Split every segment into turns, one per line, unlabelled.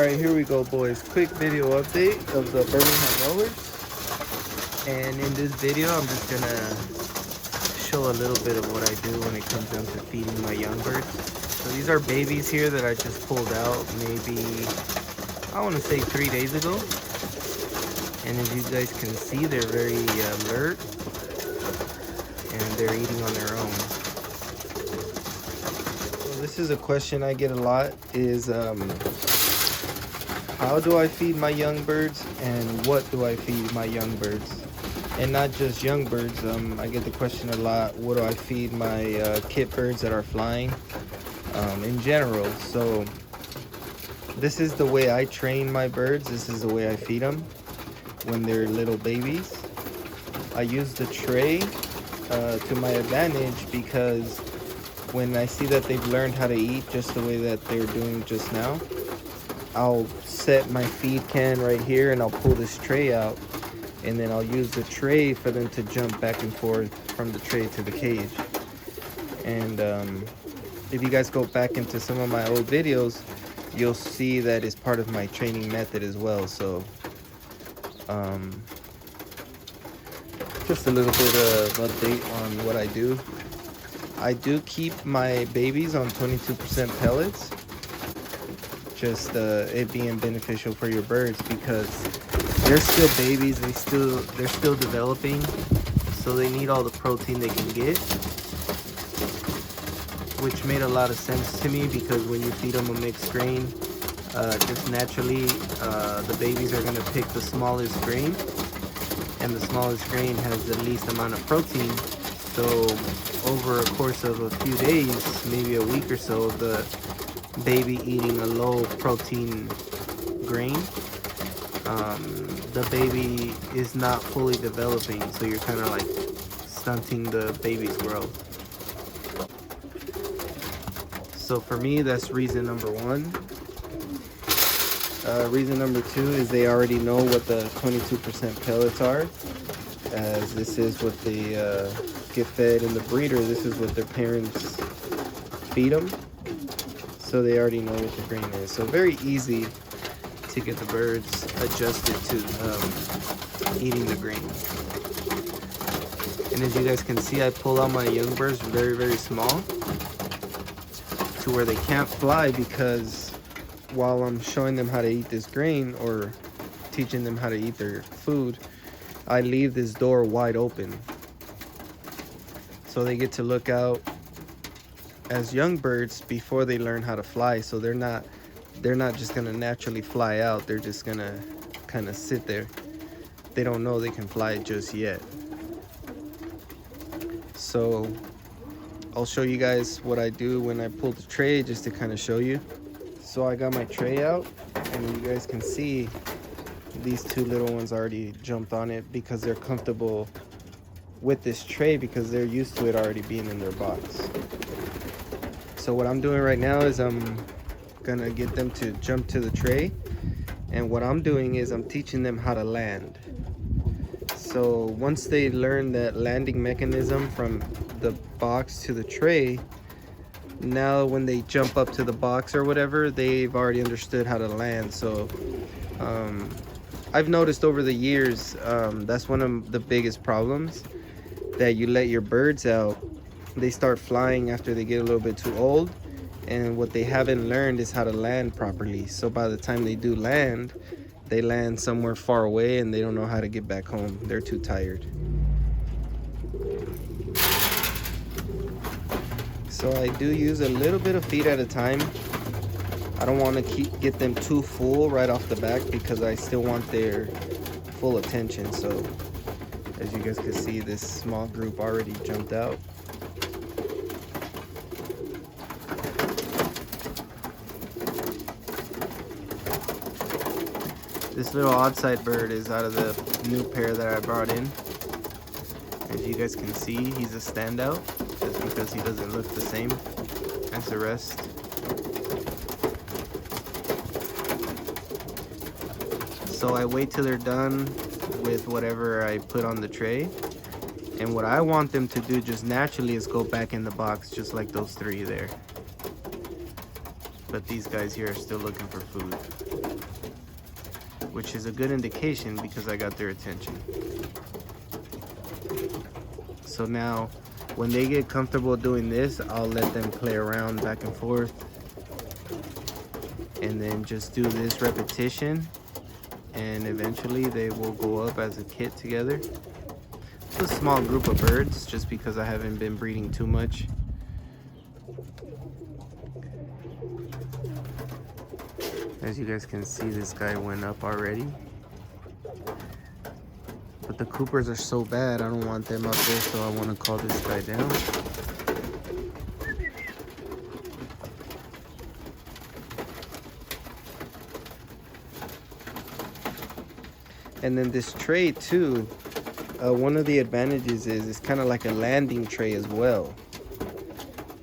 Alright, here we go, boys. Quick video update of the Birmingham rollers. And in this video, I'm just gonna show a little bit of what I do when it comes down to feeding my young birds. So these are babies here that I just pulled out maybe, I want to say 3 days ago. And as you guys can see, they're very alert and they're eating on their own. So this is a question I get a lot is, how do I feed my young birds and what do I feed my young birds? And not just young birds, I get the question a lot, what do I feed my kit birds that are flying in general. So this is the way I train my birds, this is the way I feed them when they're little babies. I use the tray to my advantage because when I see that they've learned how to eat just the way that they're doing just now, I'll set my feed can right here and I'll pull this tray out, and then I'll use the tray for them to jump back and forth from the tray to the cage. And if you guys go back into some of my old videos, you'll see that it's part of my training method as well. So just a little bit of update on what I do. I do keep my babies on 22% pellets, just it being beneficial for your birds because they're still babies, they're still developing, so they need all the protein they can get, which made a lot of sense to me because when you feed them a mixed grain, just naturally the babies are going to pick the smallest grain, and the smallest grain has the least amount of protein. So over a course of a few days, maybe a week or so, the baby eating a low protein grain, the baby is not fully developing, so you're kind of like stunting the baby's growth. So for me, that's reason number one. Reason number two is they already know what the 22% pellets are, as this is what they get fed in the breeder. This is what their parents feed them, so they already know what the grain is. So very easy to get the birds adjusted to eating the grain. And as you guys can see, I pull out my young birds very, very small to where they can't fly, because while I'm showing them how to eat this grain or teaching them how to eat their food, I leave this door wide open so they get to look out as young birds before they learn how to fly. So they're not just gonna naturally fly out, they're just gonna kind of sit there. They don't know they can fly just yet. So I'll show you guys what I do when I pull the tray, just to kind of show you. So I got my tray out, and you guys can see these two little ones already jumped on it because they're comfortable with this tray, because they're used to it already being in their box. So what I'm doing right now is I'm gonna get them to jump to the tray, and what I'm doing is I'm teaching them how to land. So once they learn that landing mechanism from the box to the tray, now when they jump up to the box or whatever, they've already understood how to land. So I've noticed over the years, that's one of the biggest problems, that you let your birds out, they start flying after they get a little bit too old, and what they haven't learned is how to land properly. So by the time they do land, they land somewhere far away and they don't know how to get back home. They're too tired. So I do use a little bit of feed at a time. I don't want to get them too full right off the back because I still want their full attention. So as you guys can see, this small group already jumped out. This little outside bird is out of the new pair that I brought in. As you guys can see, he's a standout just because he doesn't look the same as the rest. So I wait till they're done with whatever I put on the tray, and what I want them to do just naturally is go back in the box, just like those three there. But these guys here are still looking for food. which is a good indication because I got their attention. So now, when they get comfortable doing this, I'll let them play around back and forth. And then just do this repetition. And eventually they will go up as a kit together. It's a small group of birds just because I haven't been breeding too much. As you guys can see, this guy went up already. But the Coopers are so bad, I don't want them up there, so I want to call this guy down. And then this tray too, one of the advantages is it's kind of like a landing tray as well.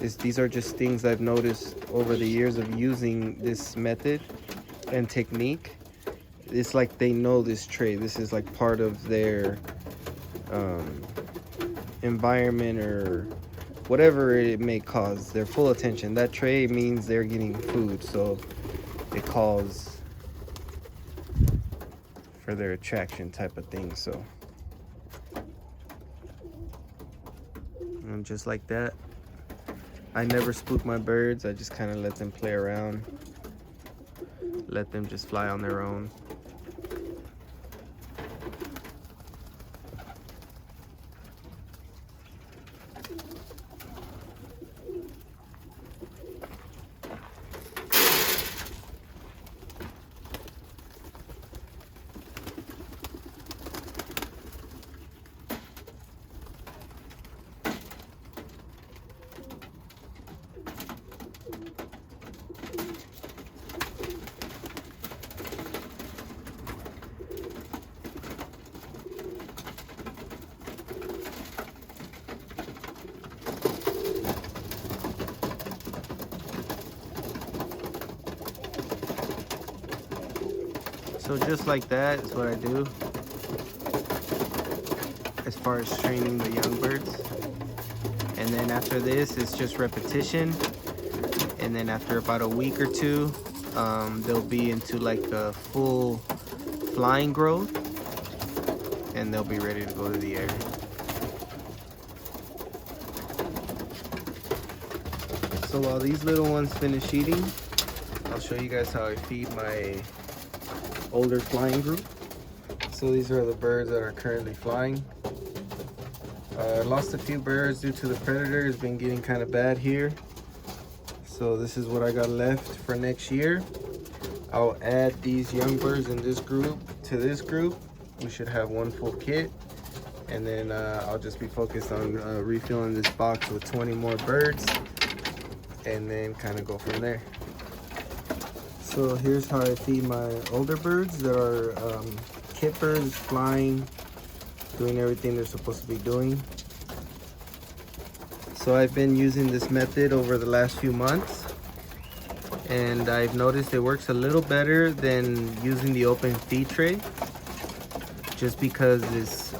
These are just things I've noticed over the years of using this method and technique. It's like they know this tray. This is like part of their environment or whatever it may cause. Their full attention. That tray means they're getting food, so it calls for their attraction type of thing. So, and just like that, I never spook my birds. I just kind of let them play around, let them just fly on their own. So just like that is what I do as far as training the young birds. And then after this, it's just repetition. And then after about a week or two, they'll be into like a full flying growth, and they'll be ready to go to the air. So while these little ones finish eating, I'll show you guys how I feed my older flying group. So these are the birds that are currently flying. I lost a few birds due to the predator. It's been getting kind of bad here. So this is what I got left for next year. I'll add these young birds in this group to this group. We should have one full kit. And then I'll just be focused on refilling this box with 20 more birds. And then kind of go from there. So here's how I feed my older birds that are kit birds, flying, doing everything they're supposed to be doing. So I've been using this method over the last few months, and I've noticed it works a little better than using the open feed tray, just because it's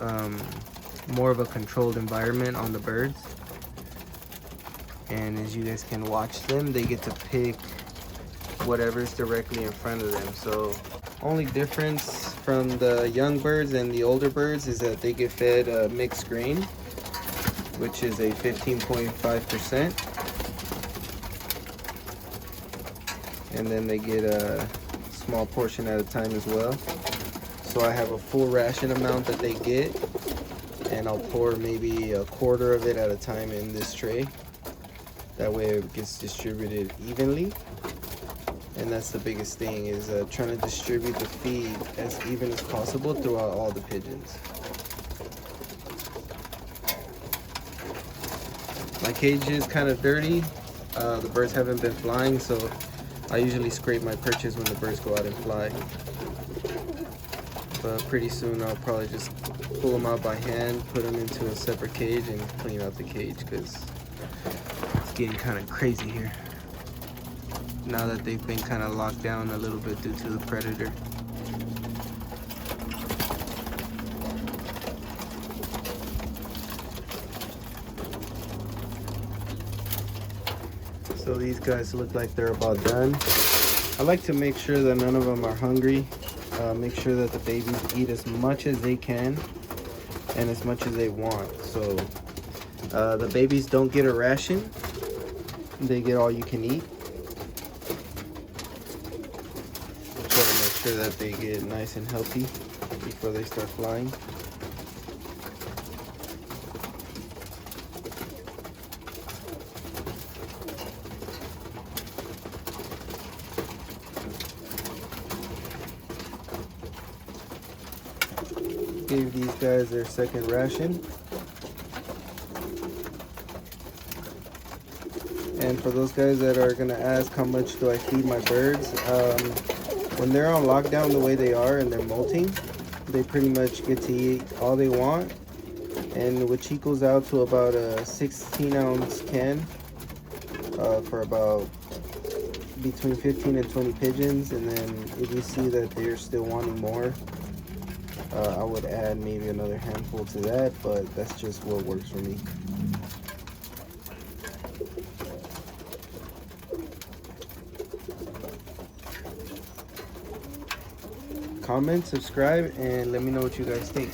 more of a controlled environment on the birds. And as you guys can watch them, they get to pick whatever's directly in front of them. So only difference from the young birds and the older birds is that they get fed a mixed grain, which is a 15.5%, and then they get a small portion at a time as well. So I have a full ration amount that they get, and I'll pour maybe a quarter of it at a time in this tray. That way it gets distributed evenly. And that's the biggest thing, is trying to distribute the feed as even as possible throughout all the pigeons. My cage is kind of dirty. The birds haven't been flying, so I usually scrape my perches when the birds go out and fly. But pretty soon I'll probably just pull them out by hand, put them into a separate cage, and clean out the cage, because it's getting kind of crazy here now that they've been kind of locked down a little bit due to the predator. So these guys look like they're about done. I like to make sure that none of them are hungry make sure that the babies eat as much as they can and as much as they want. So the babies don't get a ration, they get all you can eat. Try to make sure that they get nice and healthy before they start flying. Gave these guys their second ration. And for those guys that are gonna ask how much do I feed my birds, when they're on lockdown the way they are and they're molting, they pretty much get to eat all they want, and which equals out to about a 16-ounce can for about between 15 and 20 pigeons. And then if you see that they're still wanting more, I would add maybe another handful to that, but that's just what works for me. Comment, subscribe, and let me know what you guys think.